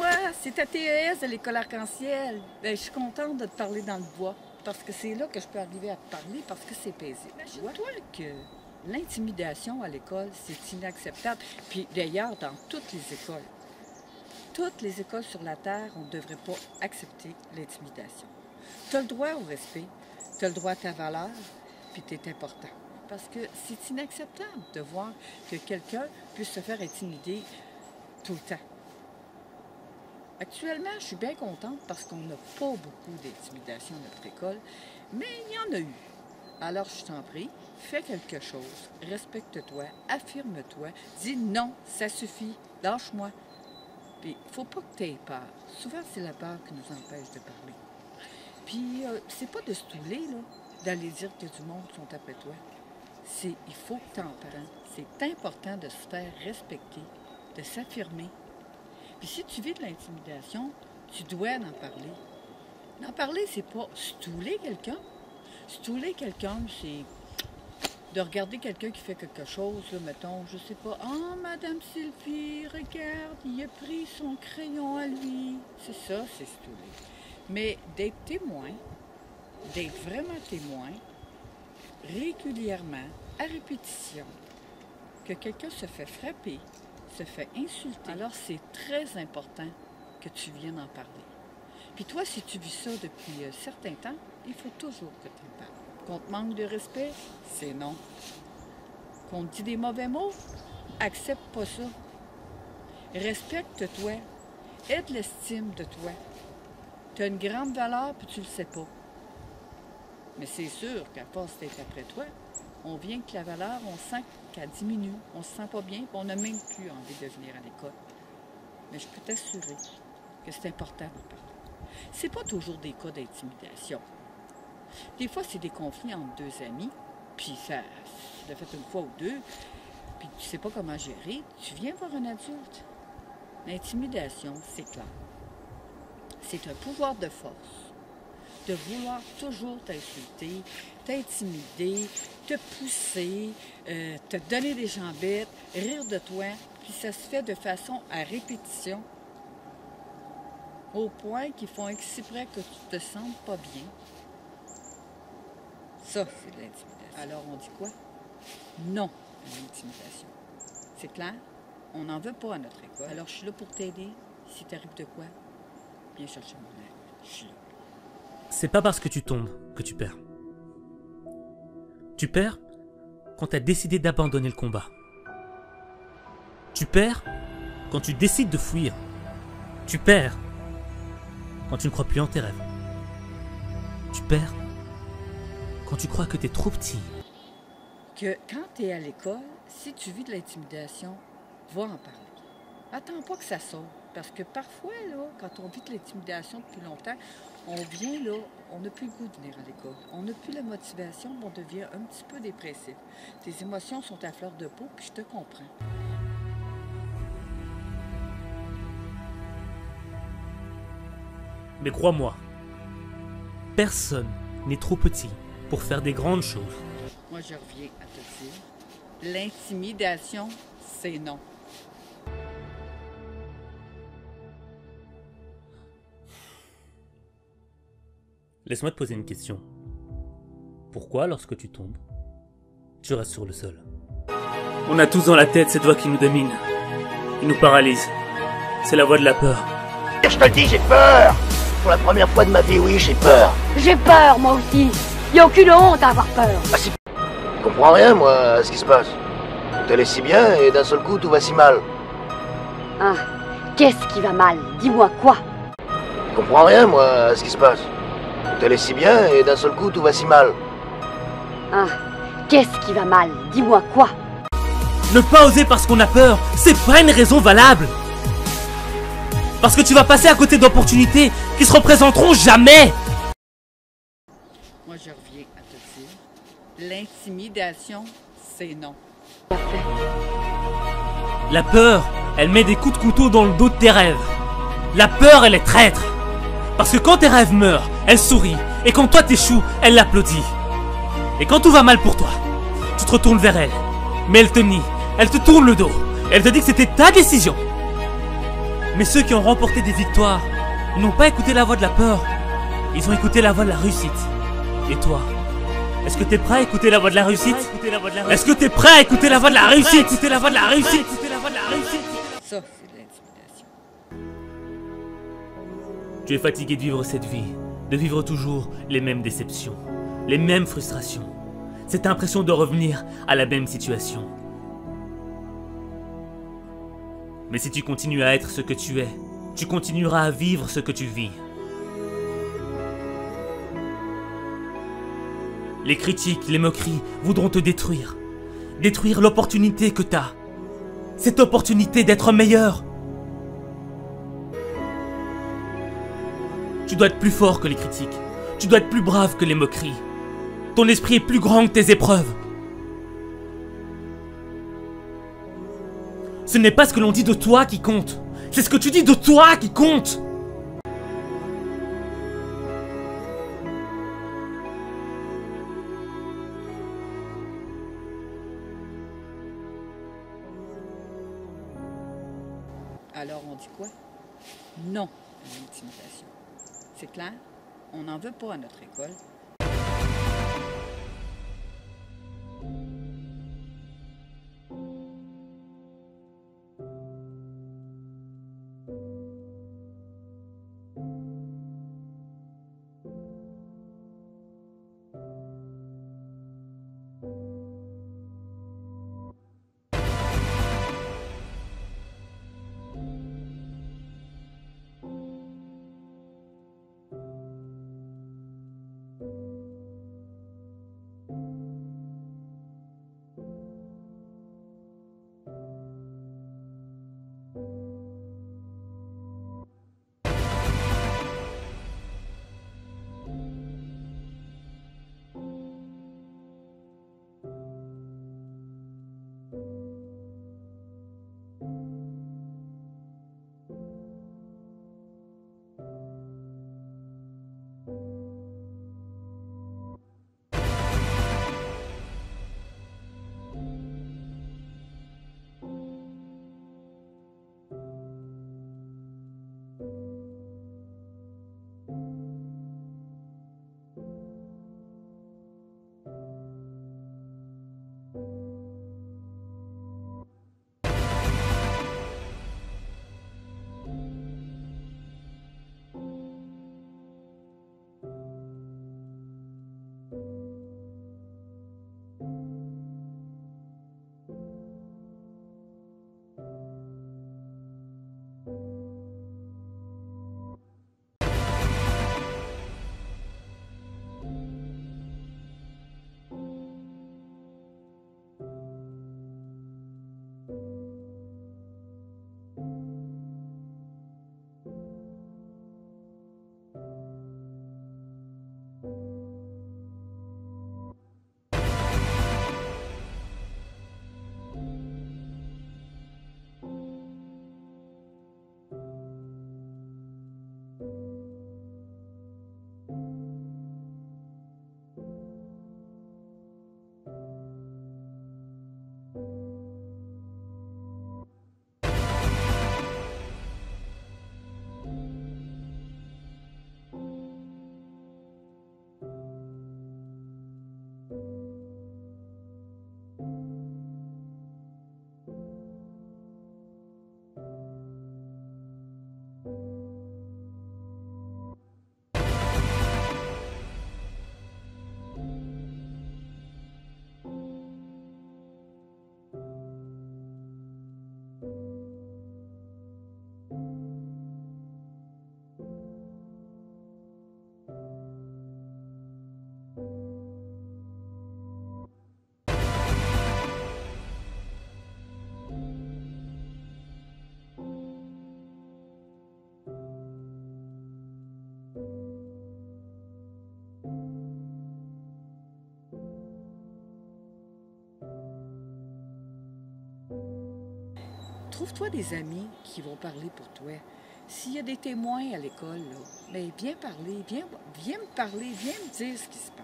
toi, c'est ta TES de l'école Arc-en-Ciel. Ben, je suis contente de te parler dans le bois, parce que c'est là que je peux arriver à te parler, parce que c'est paisible. Imagine-toi que l'intimidation à l'école, c'est inacceptable. Puis d'ailleurs, dans toutes les écoles sur la Terre, on ne devrait pas accepter l'intimidation. Tu as le droit au respect, tu as le droit à ta valeur, puis tu es important. Parce que c'est inacceptable de voir que quelqu'un puisse se faire intimider tout le temps. Actuellement, je suis bien contente parce qu'on n'a pas beaucoup d'intimidation à notre école, mais il y en a eu. Alors, je t'en prie, fais quelque chose, respecte-toi, affirme-toi, dis non, ça suffit, lâche-moi. Puis, il ne faut pas que tu aies peur. Souvent, c'est la peur qui nous empêche de parler. Puis, c'est pas de se touler, là, d'aller dire que du monde sont après toi. Il faut que tu en parles. C'est important de se faire respecter, de s'affirmer. Puis si tu vis de l'intimidation, tu dois en parler. En parler, c'est pas stouler quelqu'un. Stouler quelqu'un, c'est de regarder quelqu'un qui fait quelque chose, là, mettons, je sais pas, « Ah, Madame Sylvie, regarde, il a pris son crayon à lui. » C'est ça, c'est stouler. Mais d'être témoin, d'être vraiment témoin, régulièrement, à répétition, que quelqu'un se fait frapper, se fait insulter, alors c'est très important que tu viennes en parler. Puis toi, si tu vis ça depuis un certain temps, il faut toujours que tu en parles. Qu'on te manque de respect, c'est non. Qu'on te dit des mauvais mots, accepte pas ça. Respecte-toi, aie de l'estime de toi. Tu as une grande valeur, puis tu le sais pas. Mais c'est sûr qu'à force d'être après toi, on vient que la valeur, on sent qu'elle diminue, on se sent pas bien, puis on n'a même plus envie de venir à l'école. Mais je peux t'assurer que c'est important d'en parler. C'est pas toujours des cas d'intimidation. Des fois, c'est des conflits entre deux amis, puis ça l'a fait une fois ou deux, puis tu sais pas comment gérer, tu viens voir un adulte. L'intimidation, c'est clair. C'est un pouvoir de force. De vouloir toujours t'insulter, t'intimider, te pousser, te donner des jambettes, rire de toi, puis ça se fait de façon à répétition, au point qu'ils font exprès que tu te sentes pas bien. Ça, c'est de l'intimidation. Alors, on dit quoi? Non à l'intimidation. C'est clair? On n'en veut pas à notre école. Alors, je suis là pour t'aider. Si t'arrives de quoi, viens chercher mon aide. Je suis là. C'est pas parce que tu tombes que tu perds. Tu perds quand tu as décidé d'abandonner le combat. Tu perds quand tu décides de fuir. Tu perds quand tu ne crois plus en tes rêves. Tu perds quand tu crois que tu es trop petit. Que quand tu es à l'école, si tu vis de l'intimidation, va en parler. Attends pas que ça sorte. Parce que parfois, là, quand on vit de l'intimidation depuis longtemps, on vient là, on n'a plus le goût de venir à l'école. On n'a plus la motivation, on devient un petit peu dépressif. Tes émotions sont à fleur de peau, puis je te comprends. Mais crois-moi, personne n'est trop petit pour faire des grandes choses. Moi, je reviens à te dire, l'intimidation, c'est non. Laisse-moi te poser une question. Pourquoi, lorsque tu tombes, tu restes sur le sol? On a tous dans la tête cette voix qui nous domine, qui nous paralyse. C'est la voix de la peur. Je te le dis, j'ai peur. Pour la première fois de ma vie, oui, j'ai peur. J'ai peur, moi aussi. Y a aucune honte à avoir peur. Ah, je comprends rien, moi, à ce qui se passe. Tout allait si bien, et d'un seul coup, tout va si mal. Ah, qu'est-ce qui va mal? Dis-moi quoi? Je comprends rien, moi, à ce qui se passe. Tout allait si bien, et d'un seul coup, tout va si mal. Ah, qu'est-ce qui va mal? Dis-moi quoi? Ne pas oser parce qu'on a peur, c'est pas une raison valable. Parce que tu vas passer à côté d'opportunités qui se représenteront jamais. Moi, je reviens à te dire, l'intimidation, c'est non. La peur, elle met des coups de couteau dans le dos de tes rêves. La peur, elle est traître. Parce que quand tes rêves meurent, elle sourit. Et quand toi t'échoues, elle l'applaudit. Et quand tout va mal pour toi, tu te retournes vers elle. Mais elle te nie, elle te tourne le dos. Elle te dit que c'était ta décision. Mais ceux qui ont remporté des victoires n'ont pas écouté la voix de la peur. Ils ont écouté la voix de la réussite. Et toi, est-ce que t'es prêt à écouter la voix de la réussite? Est-ce que t'es prêt à écouter la voix de la réussite? Ça, c'est de l'intimidation. Tu es fatigué de vivre cette vie, de vivre toujours les mêmes déceptions, les mêmes frustrations, cette impression de revenir à la même situation. Mais si tu continues à être ce que tu es, tu continueras à vivre ce que tu vis. Les critiques, les moqueries voudront te détruire. Détruire l'opportunité que t'as. Cette opportunité d'être meilleur. Tu dois être plus fort que les critiques. Tu dois être plus brave que les moqueries. Ton esprit est plus grand que tes épreuves. Ce n'est pas ce que l'on dit de toi qui compte. C'est ce que tu dis de toi qui compte. Alors, on dit quoi? Non à l'intimidation. C'est clair? On n'en veut pas à notre école. Trouve-toi des amis qui vont parler pour toi. S'il y a des témoins à l'école, là, ben viens parler, viens me parler, viens me dire ce qui se passe.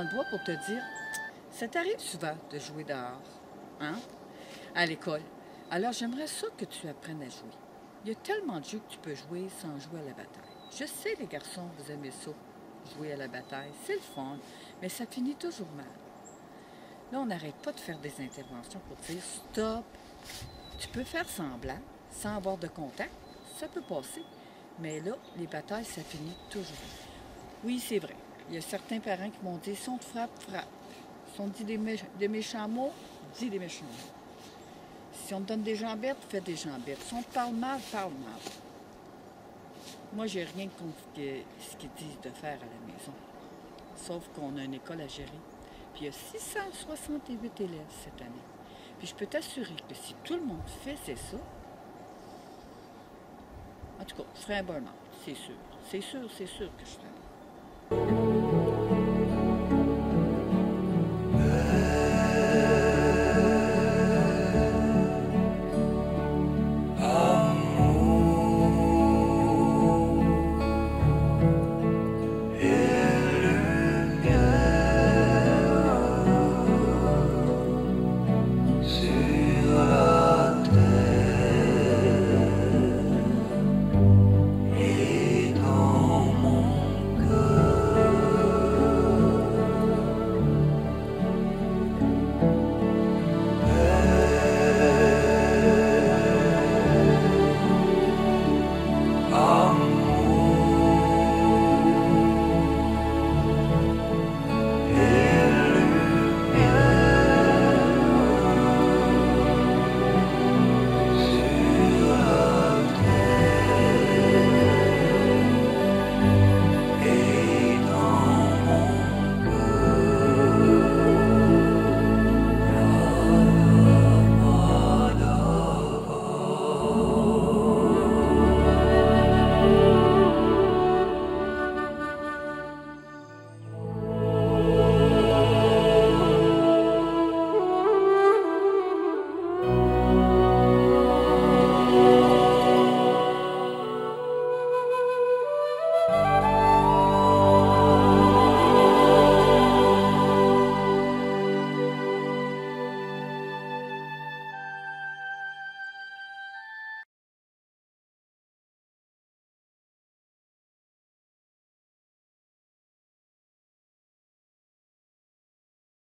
le doigt pour te dire, ça t'arrive souvent de jouer dehors, hein? À l'école. Alors, j'aimerais ça que tu apprennes à jouer. Il y a tellement de jeux que tu peux jouer sans jouer à la bataille. Je sais, les garçons, vous aimez ça, jouer à la bataille. C'est le fun, mais ça finit toujours mal. Là, on n'arrête pas de faire des interventions pour dire « Stop! » Tu peux faire semblant, sans avoir de contact, ça peut passer. Mais là, les batailles, ça finit toujours. Oui, c'est vrai. Il y a certains parents qui vont dire « Si on te frappe, frappe. Si on te dit des méchants mots, dis des méchants mots. Si on te donne des jambettes, fais des jambettes. Si on te parle mal, parle mal. » Moi, j'ai rien contre ce qu'ils disent de faire à la maison. Sauf qu'on a une école à gérer. Puis il y a 668 élèves cette année. Puis je peux t'assurer que si tout le monde faisait ça, en tout cas, je ferais un burn-out, c'est sûr. C'est sûr que je ferais un burn-out.